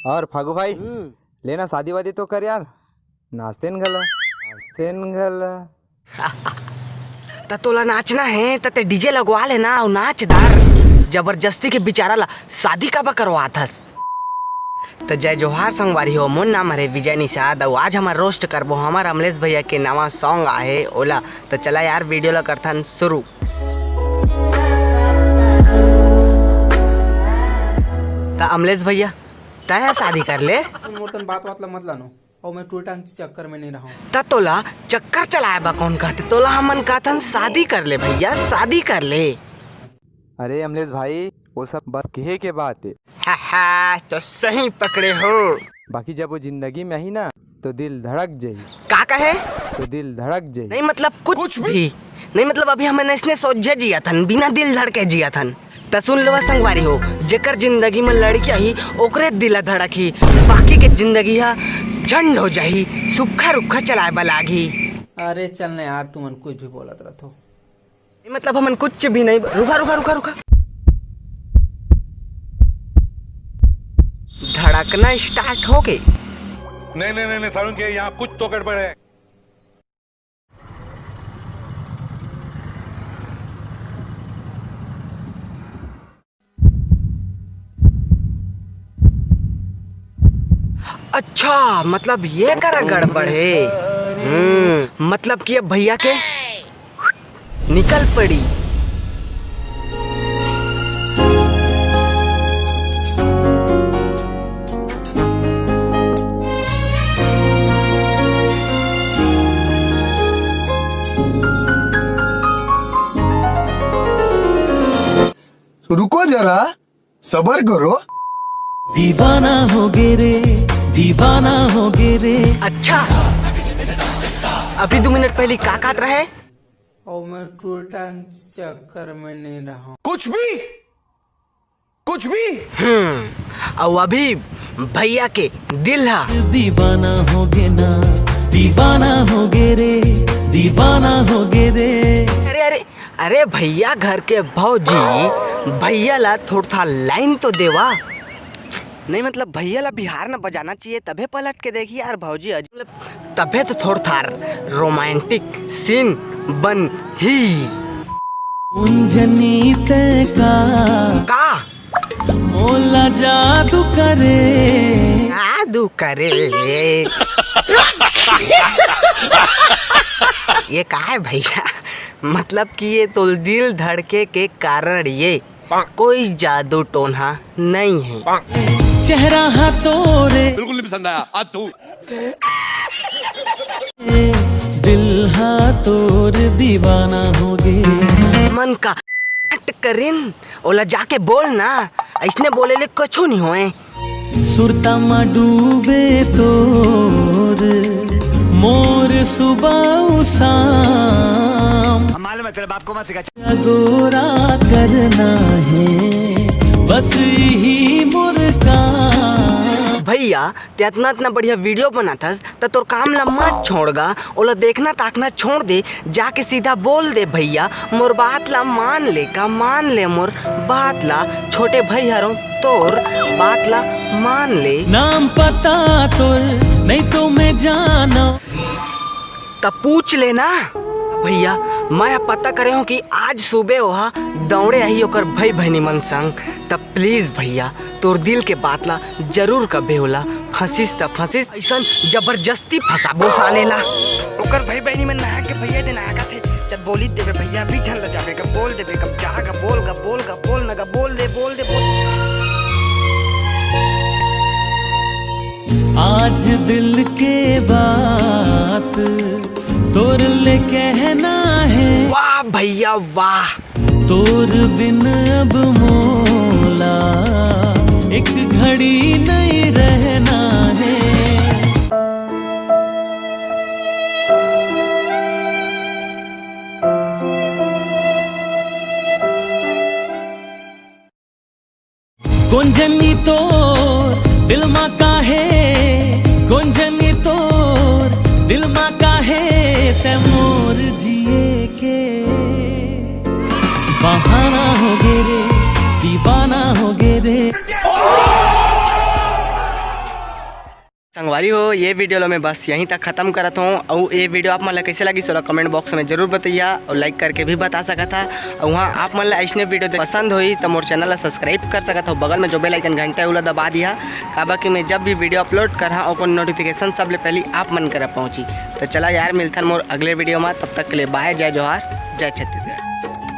और फागू भाई लेना शादी वादी तो कर यार, नाचते न घला। त तोला नाचना है त ते डीजे लगवा लेना और नाचदार जबरदस्ती के बेचारा ला शादी का करवात हस। तो जय जोहार संगवारी हो, मोर नाम है विजय निषाद और आज हमार रोस्ट करबो हमार अमलेश भैया के नवा सॉन्ग आहे ओला। तो चला यार वीडियो ला करथन शुरू। तो अमलेश भैया तय शादी कर ले, मोरतन बात ला मत लानो और मैं टूटा चक्कर में नहीं रहा हूँ। त तोला चक्कर चलाए बा कौन कहते, तोला हमन कहथन शादी कर ले भैया, शादी कर ले। अरे अमलेश भाई वो सब बस कहे के बात है। तो सही पकड़े हो। बाकी जब वो जिंदगी में ही ना तो दिल धड़क जाई। का कहे? तो दिल धड़क जाई। नहीं मतलब कुछ भी नहीं, मतलब अभी हमें इसने सोचे जिया थन, बिना दिल धड़के जिया थन। त सुन लो संगवारी हो, जेकर जिंदगी में लड़किया ही ओकरे दिल धड़क ही, बाकी के जिंदगी हा झंड हो जाही, सुखा रुखा चलाए बलागी। अरे चलना यार, तुमन कुछ भी बोलत रहतो। मतलब हमन कुछ भी नहीं। रुका रुका रुका रुका, धड़कना स्टार्ट हो गई। नहीं सारुण के यहाँ कुछ तो गड़बड़ है। अच्छा मतलब ये करा गड़बड़ है। मतलब कि अब भैया के निकल पड़ी। रुको जरा, सबर करो। दीवाना हो गे रे, दीवाना हो गे रे। अच्छा अभी 2 मिनट पहले का काट रहे और मैं टूटा चक्कर में नहीं रहा हूँ। कुछ भी और अभी भैया के दिल हा दीवाना हो गे ना, दीवाना हो गे रे, दीवाना हो गे रे। अरे अरे अरे भैया घर के भौजी, भैया ला थोड़ा था लाइन तो देवा। नहीं मतलब भैया ला बिहार न बजाना चाहिए, तबे पलट के देखिए यार भौजी, मतलब तबे तो थोड़ा था रोमांटिक सीन बन ही। उंजनी ते का मोला जादू करे, जादू करे। ये का है भैया, मतलब कि ये तो दिल धड़के के कारण ये कोई जादू टोना नहीं है। चेहरा हाथोरे बिल्कुल नहीं पसंद आया। आज तू दिल हाथोर दीवाना हो गे। मन का करिन ओला जाके बोल ना, ऐसने बोले ले कछो नहीं होए। सुरता में डूबे तोर मोर सुबह शाम, मालूम है तेरे बाप को मत सिखा। गोरा करना है बस ही मोर काम। भैया ते इतना बढ़िया वीडियो बनाता तो तोर काम ला मत छोड़गा, ओला देखना ताकना छोड़ दे, जाके सीधा बोल दे भैया मोर बात ला मान ले, का मान ले मोर बात ला, छोटे भैया रो तोर बात ला मान ले। नाम पता तोर नहीं तो मैं जाना, तब पूछ लेना भैया। मैं पता करे हूँ कि आज सुबह वहा दौड़े आई ओकर भाई बहनी मन संग। तब प्लीज भैया तोर दिल के बात ला जरूर कबे होला, फंसिस तब फंसिस, ऐसा जबरदस्ती फंसाबो सालेला। ओकर भाई बहनी मन नहा के भैया दिन आगा थे, जब बोली देवे भैया भी झल जावे का, बोल देवे कब जागा, बोल न गा, बोल दे। आज दिल के बात तोर ले कहना है। वाह भैया वाह, तोर बिन अब मोला एक घड़ी नहीं रहना है। गुंजनी तो दिल मा का है, गुंजनी तो दिल मा का है, ते मोर जिए के बहाना हो गे रे, दीवाना हो गे रे। संगवारी हो, ये वीडियो लो मैं बस यहीं तक ख़त्म करत हूँ। और ये वीडियो आप मन ला कैसे लगी सोला कमेंट बॉक्स में जरूर बताइए और लाइक करके भी बता सकत था। और वहाँ आप मन ला ऐसने वीडियो पसंद हुई तो मोर चैनल ला सब्सक्राइब कर सकत हो, बगल में जो बेल आइकन घंटा है उला दबा दिया, काबा कि मैं जब भी वीडियो अपलोड कर और नोटिफिकेशन सबले पहले आप मन करा पहुँची। तो चला यार मिलथन मोर अगले वीडियो में, तब तक के लिए बाय, जय जोहार, जय छत्तीसगढ़।